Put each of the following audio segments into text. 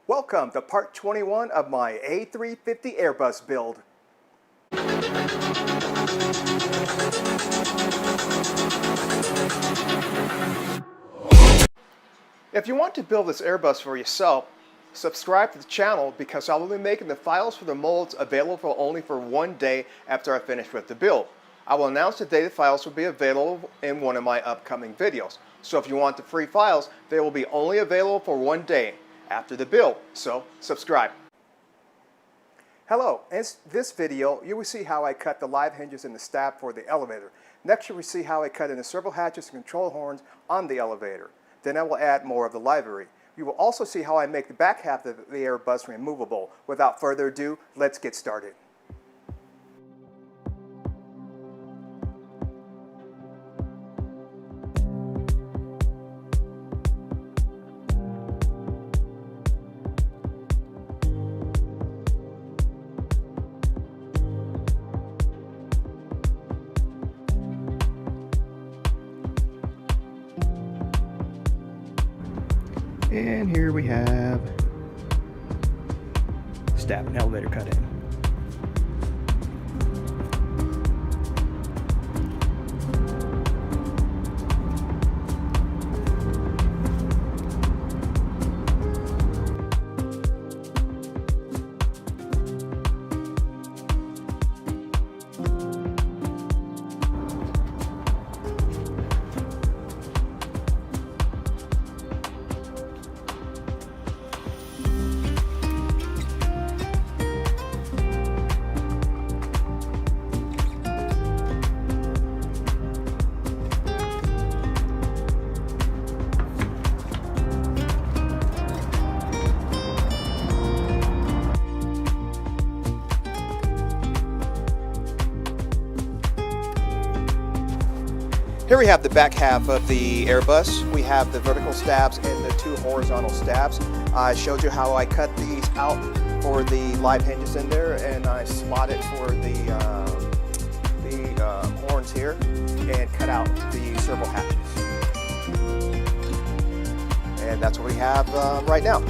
Welcome to part 21 of my A-350 Airbus build. If you want to build this Airbus for yourself, subscribe to the channel because I will be making the files for the molds available only for one day after I finish with the build. I will announce the day the files will be available in one of my upcoming videos. So if you want the free files, they will be only available for one day after the build, so subscribe. Hello, in this video you will see how I cut the live hinges in the stab for the elevator. Next you will see how I cut in the servo hatches and control horns on the elevator. Then I will add more of the livery. You will also see how I make the back half of the Airbus removable. Without further ado, let's get started. And here we have stab and elevator cut in. Here we have the back half of the Airbus. We have the vertical stabs and the two horizontal stabs. I showed you how I cut these out for the live hinges in there, and I slotted for the horns here and cut out the servo hatches. And that's what we have right now.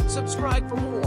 Subscribe for more.